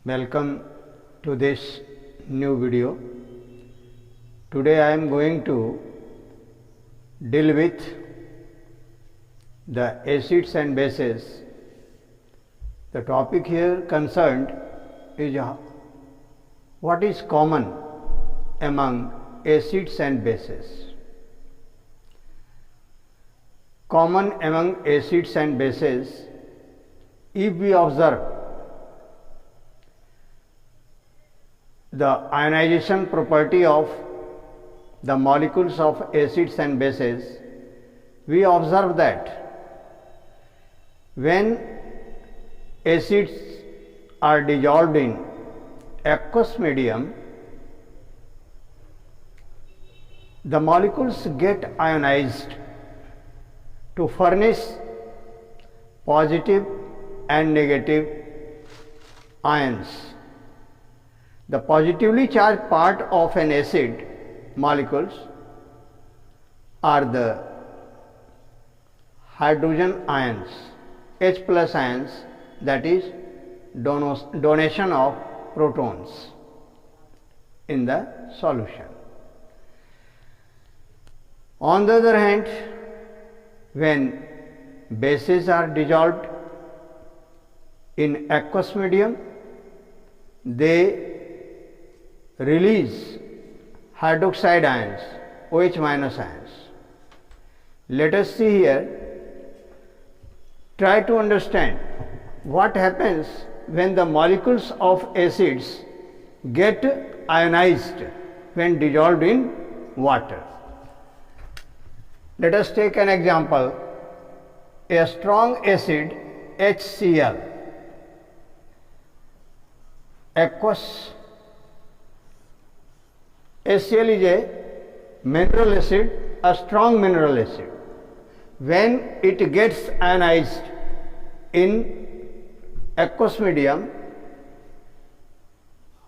Welcome to this new video. Today I am going to deal with the acids and bases. The topic here concerned is what is common among acids and bases. Common among acids and bases, if we observe the ionization property of the molecules of acids and bases, we observe that when acids are dissolved in aqueous medium, the molecules get ionized to furnish positive and negative ions. The positively charged part of an acid molecules are the hydrogen ions, H plus ions, that is donation of protons in the solution. On the other hand, when bases are dissolved in aqueous medium, they release hydroxide ions, OH minus ions. Let us see here, try to understand what happens when the molecules of acids get ionized when dissolved in water. Let us take an example, a strong acid HCl, aqueous. HCl is a mineral acid, a strong mineral acid. When it gets ionized in aqueous medium,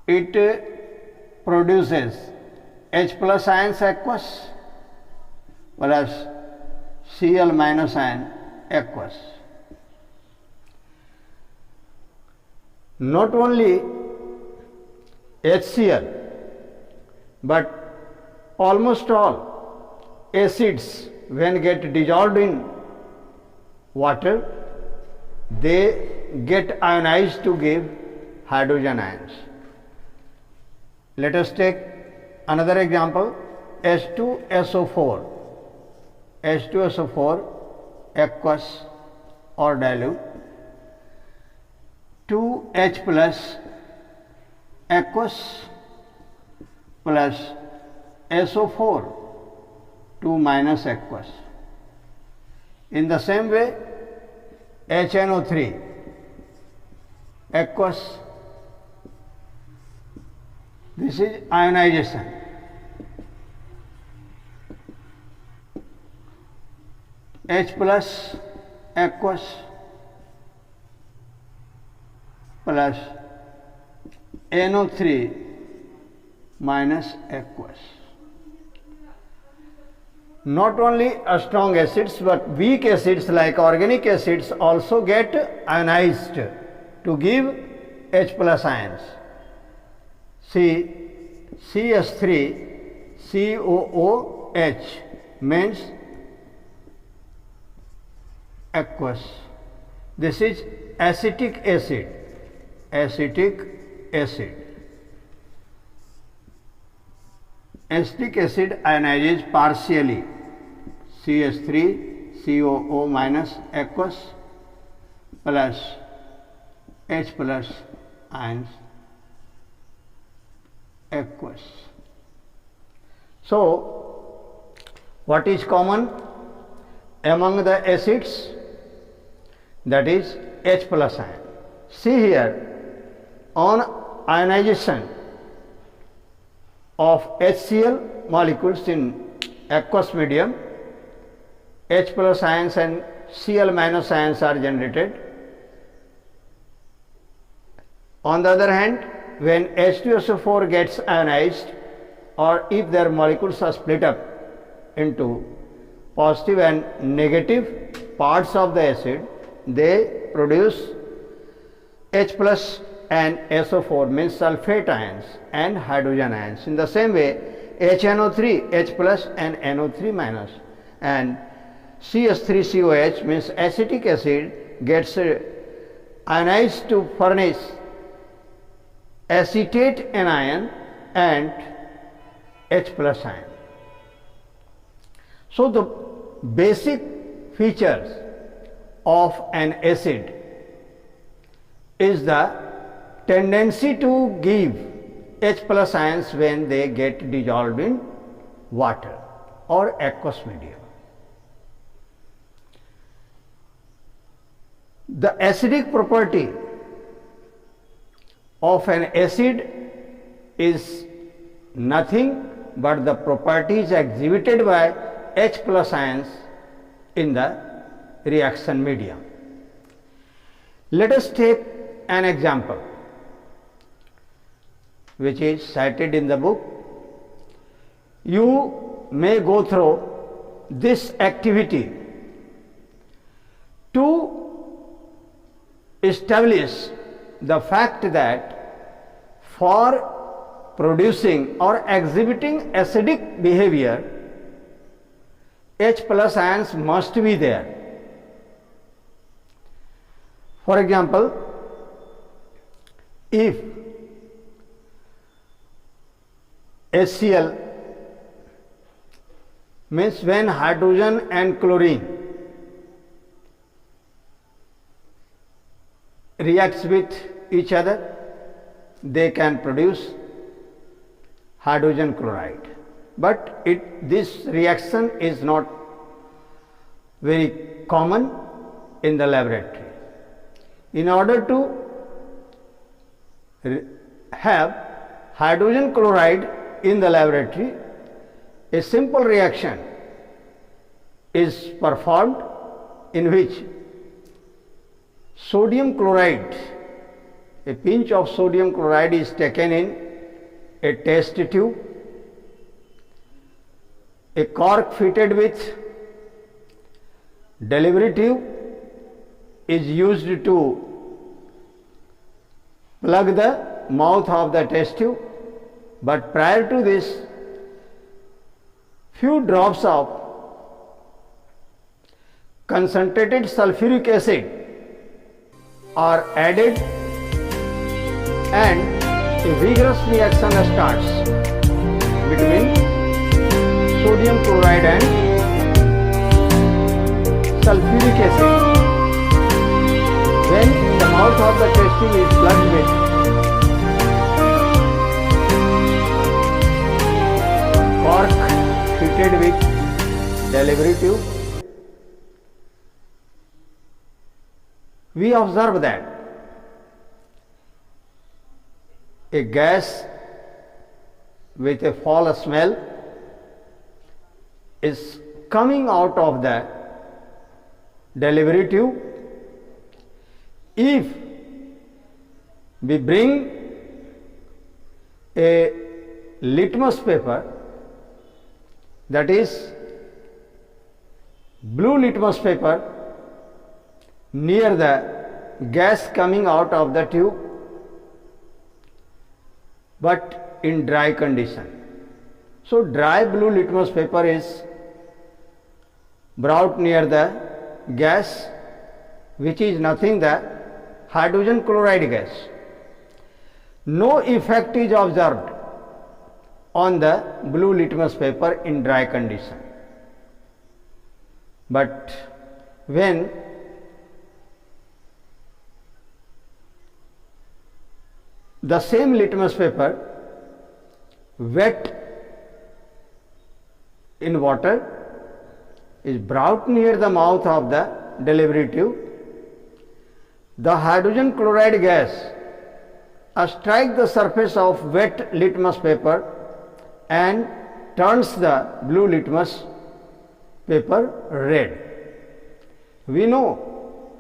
it produces H plus ions aqueous plus Cl minus ion aqueous. Not only HCl, but almost all acids, when get dissolved in water, they get ionized to give hydrogen ions. Let us take another example, H2SO4. H2SO4 aqueous or dilute, 2H plus aqueous plus SO4, 2 minus aqueous. In the same way, HNO3 aqueous, this is ionization. H plus aqueous plus NO3 minus aqueous. Not only strong acids but weak acids like organic acids also get ionized to give H plus ions. See, CS3 COOH means aqueous. This is acetic acid. Acetic acid. Acetic acid ionizes partially, CS3 COO minus aqueous plus H plus ions aqueous. So, what is common among the acids? That is H plus ion. See here, on ionization of HCl molecules in aqueous medium, H plus ions and Cl minus ions are generated. On the other hand, when H2SO4 gets ionized, or if their molecules are split up into positive and negative parts of the acid, they produce H plus and SO4 means sulfate ions and hydrogen ions. In the same way, HNO3, H plus and NO3 minus, and CH3COH means acetic acid gets ionized to furnish acetate anion and H plus ion. So the basic features of an acid is the tendency to give H plus ions when they get dissolved in water or aqueous medium. The acidic property of an acid is nothing but the properties exhibited by H plus ions in the reaction medium. Let us take an example which is cited in the book. You may go through this activity to establish the fact that for producing or exhibiting acidic behavior, H plus ions must be there. For example, if HCl means when hydrogen and chlorine reacts with each other, they can produce hydrogen chloride. But this reaction is not very common in the laboratory. In order to have hydrogen chloride in the laboratory, a simple reaction is performed in which sodium chloride, a pinch of sodium chloride is taken in a test tube, a cork fitted with delivery tube is used to plug the mouth of the test tube, but prior to this, few drops of concentrated sulfuric acid are added and a vigorous reaction starts between sodium chloride and sulfuric acid. When the mouth of the test tube is plugged with cork fitted with delivery tube, we observe that a gas with a foul smell is coming out of the delivery tube. If we bring a litmus paper, that is blue litmus paper, near the gas coming out of the tube, but in dry condition. So dry blue litmus paper is brought near the gas, which is nothing but hydrogen chloride gas. No effect is observed on the blue litmus paper in dry condition. But when the same litmus paper wet in water is brought near the mouth of the delivery tube, the hydrogen chloride gas strikes the surface of wet litmus paper and turns the blue litmus paper red. We know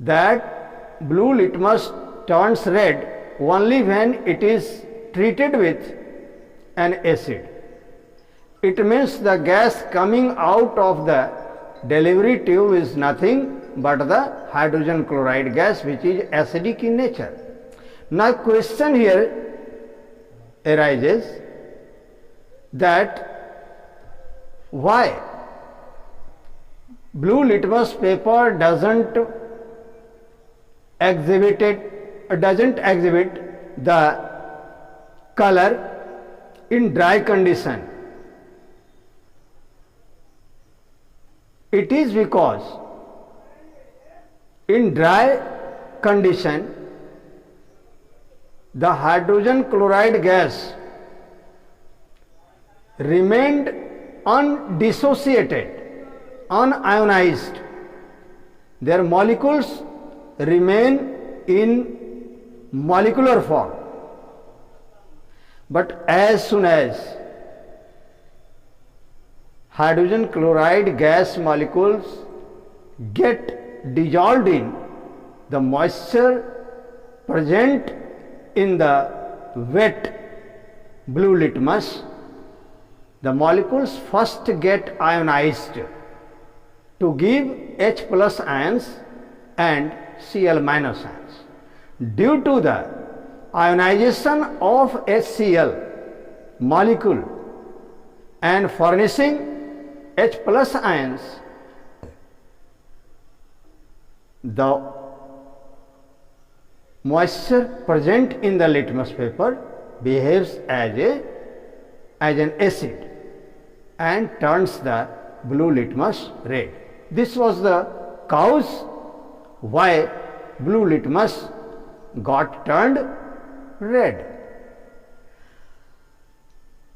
that blue litmus turns red only when it is treated with an acid. It means the gas coming out of the delivery tube is nothing but the hydrogen chloride gas, which is acidic in nature. Now question here arises that why blue litmus paper doesn't exhibit the color in dry condition. It is because in dry condition the hydrogen chloride gas remained undissociated, unionized. Their molecules remain in molecular form. But as soon as hydrogen chloride gas molecules get dissolved in the moisture present in the wet blue litmus, the molecules first get ionized to give H plus ions and Cl minus ions. Due to the ionization of HCl molecule and furnishing H plus ions, the moisture present in the litmus paper behaves as an acid and turns the blue litmus red. This was the cause why blue litmus got turned red.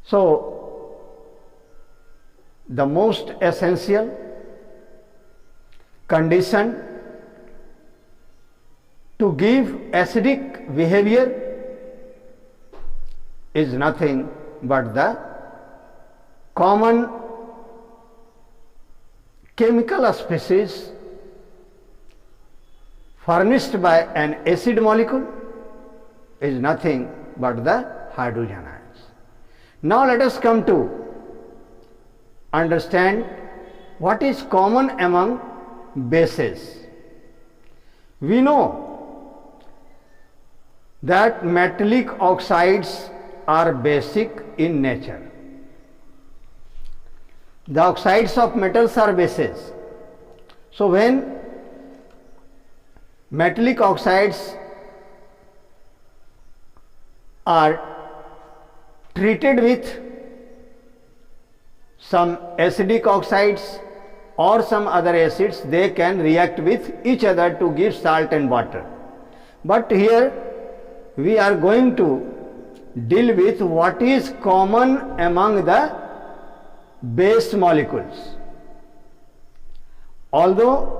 So the most essential condition to give acidic behavior is nothing but the common chemical species furnished by an acid molecule is nothing but the hydrogen ions. Now let us come to understand what is common among bases. We know that metallic oxides are basic in nature. The oxides of metals are bases. So when metallic oxides are treated with some acidic oxides or some other acids, they can react with each other to give salt and water. But here we are going to deal with what is common among the base molecules. Although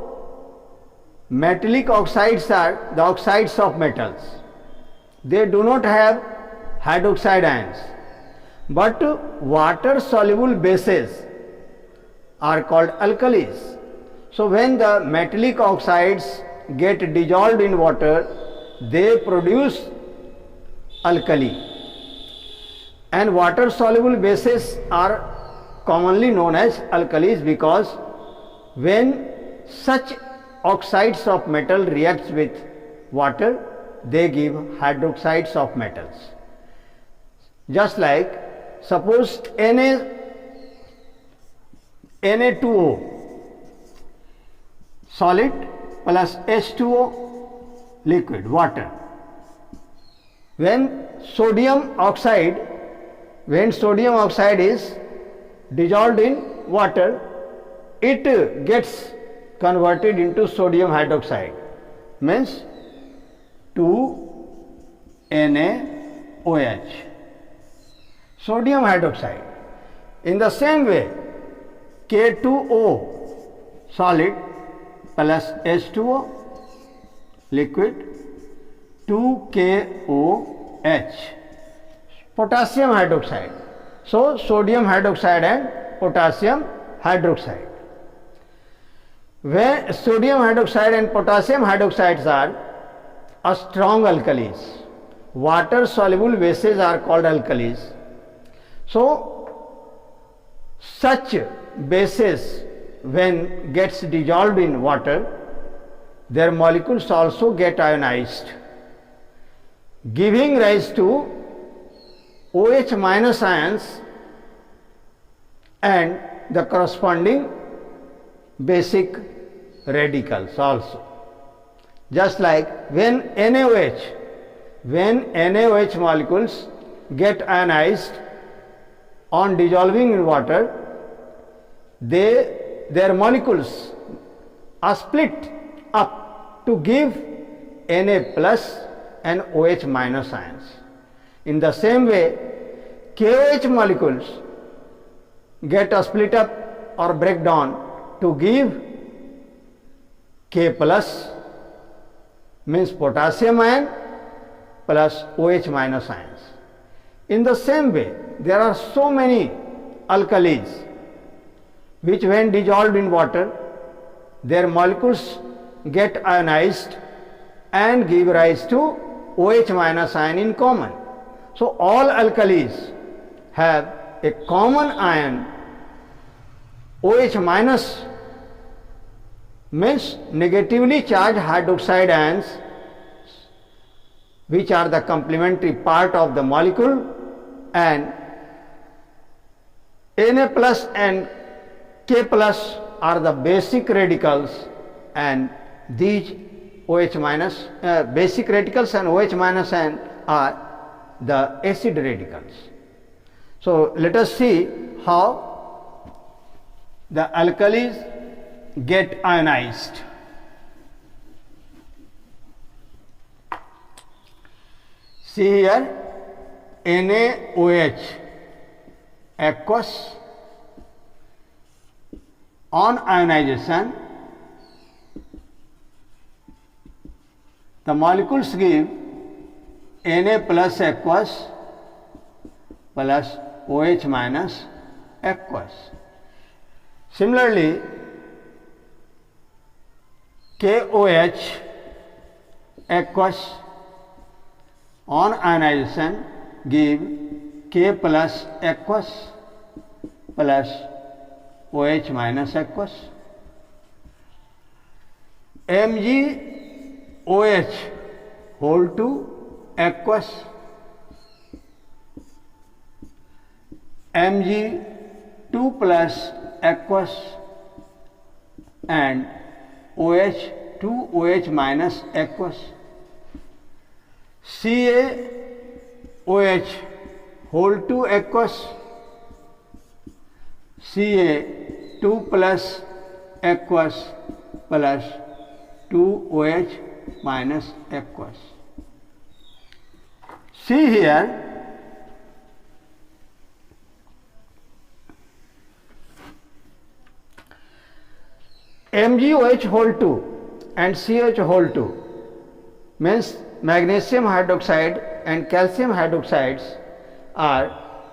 metallic oxides are the oxides of metals, they do not have hydroxide ions, but water soluble bases are called alkalis. So when the metallic oxides get dissolved in water, they produce alkali, and water soluble bases are commonly known as alkalis because when such oxides of metal reacts with water, they give hydroxides of metals. Just like suppose Na2O solid plus H2O liquid water. When sodium oxide is dissolved in water, it gets converted into sodium hydroxide, means 2NaOH, sodium hydroxide. In the same way, K2O solid plus H2O liquid, 2KOH, potassium hydroxide. So sodium hydroxide and potassium hydroxide. Where sodium hydroxide and potassium hydroxides are strong alkalis, water soluble bases are called alkalis. So such bases, when gets dissolved in water, their molecules also get ionized. giving rise to OH minus ions and the corresponding basic radicals also. Just like when NaOH molecules get ionized on dissolving in water, their molecules are split up to give Na plus and OH minus ions. In the same way, KOH molecules get split up or break down to give K plus, means potassium ion plus OH minus ions. In the same way, there are so many alkalis which when dissolved in water, their molecules get ionized and give rise to OH minus ion in common. So all alkalis have a common ion OH minus, means negatively charged hydroxide ions, which are the complementary part of the molecule, and Na plus and K plus are the basic radicals, and these OH minus, basic radicals and OH minus ion are the acid radicals. So let us see how the alkalis get ionized. See here, NaOH aqueous, on ionization the molecules give Na plus aqueous plus OH minus aqueous. Similarly, KOH aqueous on ionization give K plus aqueous plus OH minus aqueous. MgOH whole 2 aqueous, Mg2 plus aqueous and OH 2OH minus aqueous. CaOH whole 2 aqueous, Ca2 plus aqueous plus 2OH minus aqueous. See here, MgOH whole 2 and CH whole 2 means magnesium hydroxide and calcium hydroxides are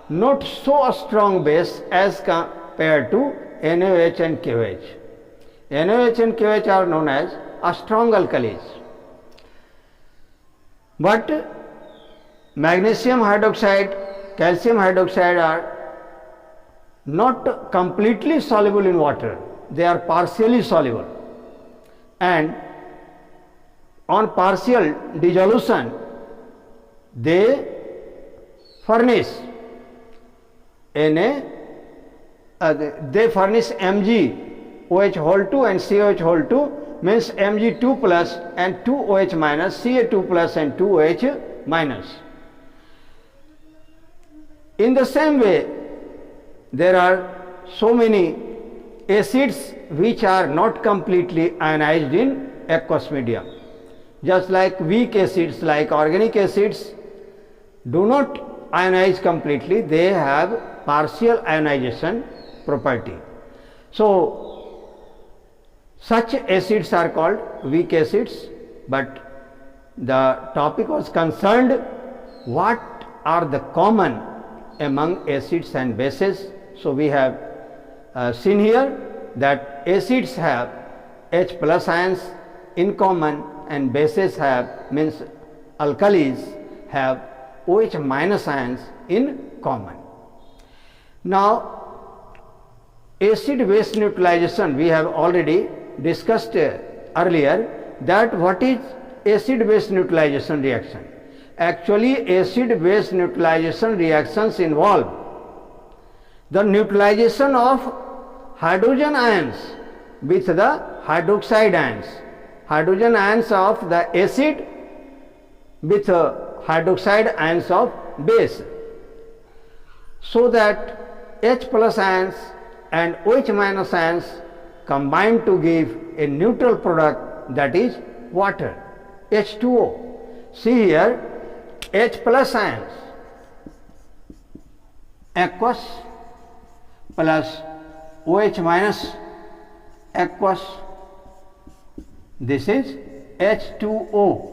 not so strong base as compared to NaOH and KOH. NaOH and KOH are known as strong alkalis, but magnesium hydroxide, calcium hydroxide are not completely soluble in water, they are partially soluble, and on partial dissolution they furnish they furnish MgOH whole 2 and COH whole 2 means Mg2 plus and 2OH minus, Ca2 plus and 2OH minus. In the same way, there are so many acids which are not completely ionized in aqueous medium. Just like weak acids like organic acids do not ionize completely, they have partial ionization property. So such acids are called weak acids, but the topic was concerned what are the common among acids and bases. So we have seen here that acids have H plus ions in common and bases have, means alkalis have OH minus ions in common. Now acid base neutralization we have already discussed earlier, that what is acid base neutralization reaction. Actually, acid-base neutralization reactions involve the neutralization of hydrogen ions with the hydroxide ions, hydrogen ions of the acid with hydroxide ions of base, so that H plus ions and OH minus ions combine to give a neutral product, that is water, H2O. See here, H plus ions, aqueous, plus OH minus, aqueous, this is H2O,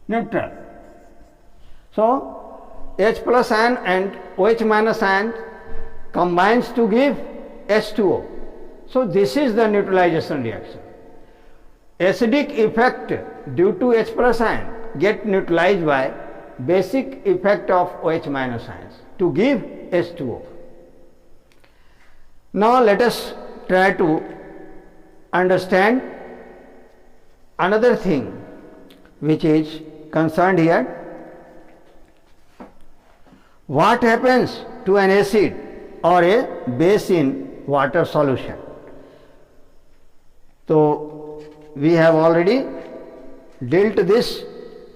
neutral. So H plus ion and OH minus ion combines to give H2O. So this is the neutralization reaction. Acidic effect due to H plus ion get neutralized by basic effect of OH minus ions to give H2O. Now let us try to understand another thing which is concerned here. What happens to an acid or a base in water solution? So we have already dealt this.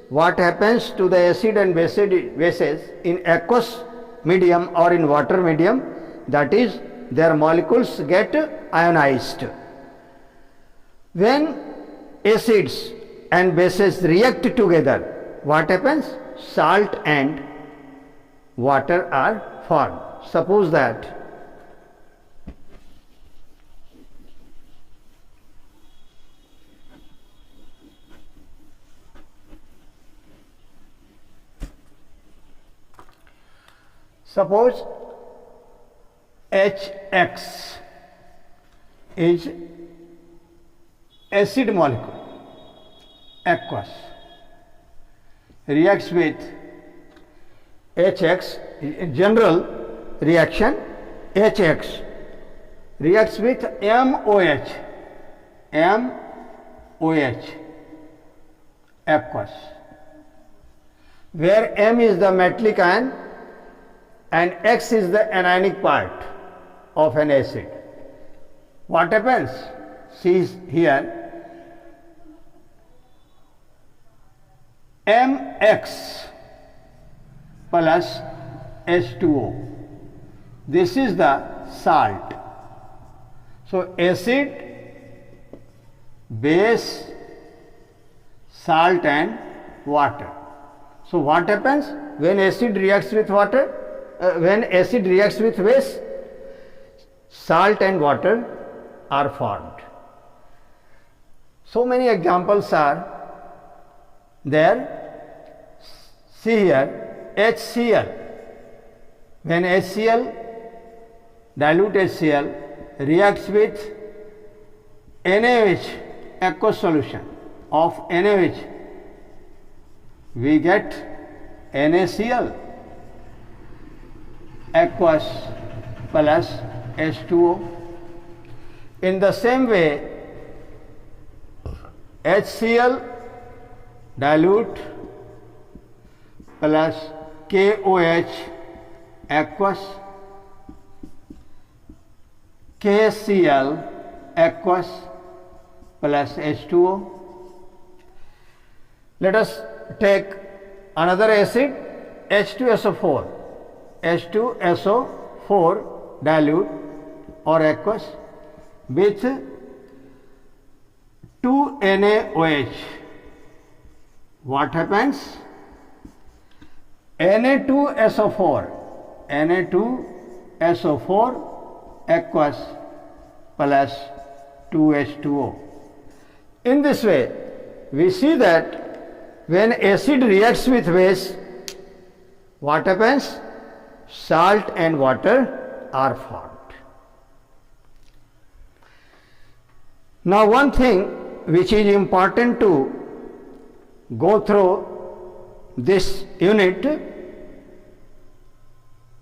What happens to the acid and bases in aqueous medium or in water medium? That is, their molecules get ionized. When acids and bases react together, what happens? Salt and water are formed. Suppose that HX is acid molecule, aqueous, reacts with HX, general reaction, HX reacts with MOH, aqueous, where M is the metallic ion and X is the anionic part of an acid. What happens? See here, MX plus H2O. This is the salt. So acid, base, salt and water. So what happens when acid reacts with water? When acid reacts with base, salt and water are formed. So many examples are there. See here, HCl. When HCl, dilute HCl, reacts with NaOH, aqueous solution of NaOH, we get NaCl, aqueous plus H2O. In the same way, HCl dilute plus KOH aqueous, KCl aqueous plus H2O. Let us take another acid, H2SO4. H2SO4 dilute or aqueous with 2NaOH. What happens? Na2SO4 aqueous plus 2H2O. In this way, we see that when acid reacts with base, what happens? Salt and water are formed. Now one thing which is important to go through this unit,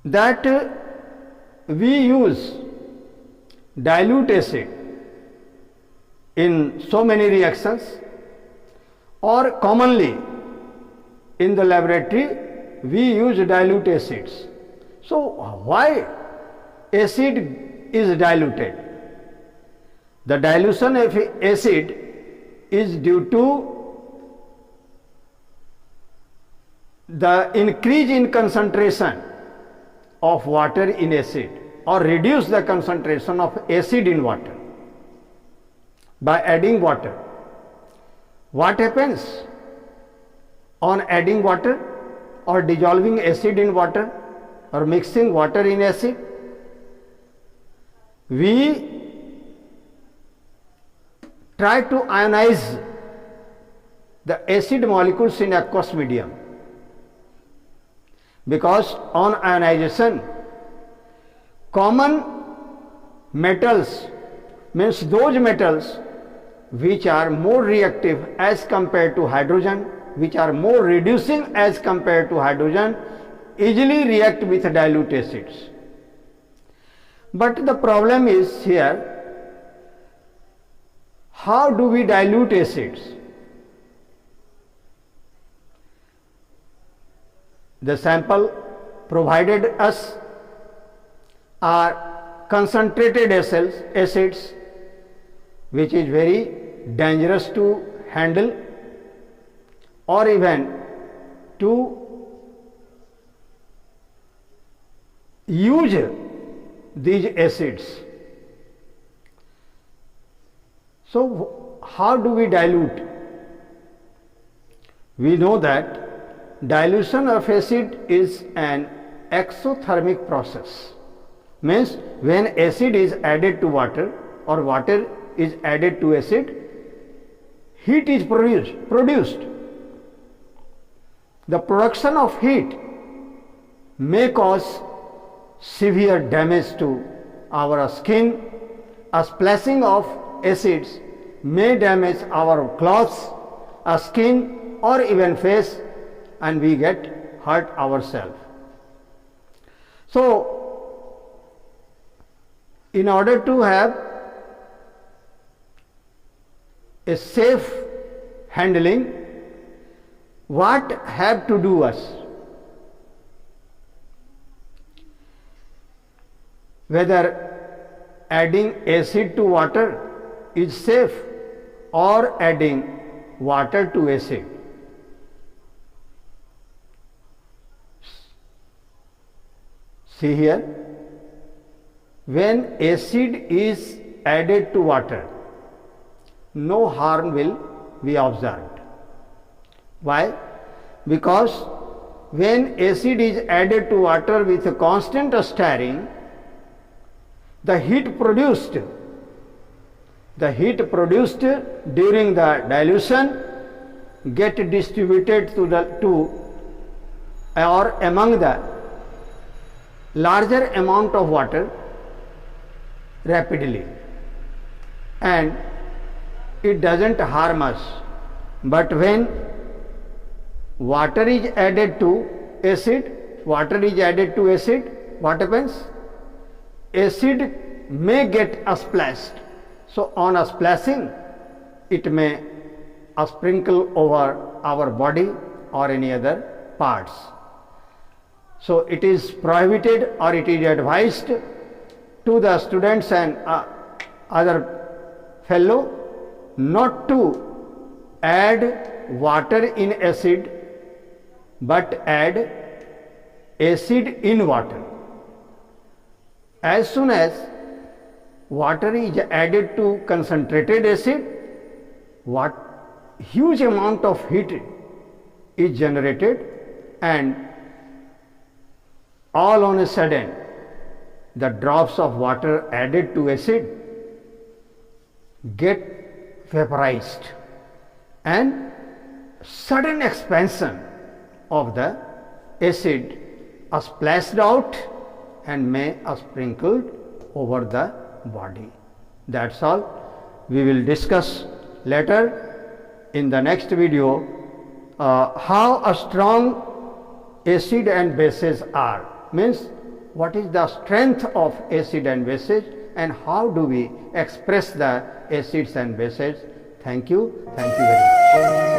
that we use dilute acid in so many reactions, or commonly in the laboratory we use dilute acids. So why acid is diluted? The dilution of acid is due to the increase in concentration of water in acid, or reduce the concentration of acid in water by adding water. What happens on adding water or dissolving acid in water or mixing water in acid? We try to ionize the acid molecules in aqueous medium, because on ionization common metals, means those metals which are more reactive as compared to hydrogen, which are more reducing as compared to hydrogen, easily react with dilute acids. But the problem is here, how do we dilute acids? The sample provided us are concentrated acids, which is very dangerous to handle or even to use these acids. So how do we dilute? We know that dilution of acid is an exothermic process. Means when acid is added to water or water is added to acid, heat is produced. The production of heat may cause severe damage to our skin. A splashing of acids may damage our clothes, skin, or even face, and we get hurt ourselves. So in order to have a safe handling, what have to do us? Whether adding acid to water is safe or adding water to acid. See here, when acid is added to water, no harm will be observed. Why? Because when acid is added to water with a constant stirring, the heat produced during the dilution get distributed to or among the larger amount of water rapidly, and it doesn't harm us. But when water is added to acid, what happens? Acid may get splashed. So on a splashing, it may sprinkle over our body or any other parts. So it is prohibited, or it is advised to the students and other fellow not to add water in acid, but add acid in water. As soon as water is added to concentrated acid, huge amount of heat is generated, and all on a sudden the drops of water added to acid get vaporized, and sudden expansion of the acid are splashed out and may are sprinkled over the body. That's all. We will discuss later in the next video how a strong acid and bases are, means what is the strength of acid and bases and how do we express the acids and bases. Thank you very much.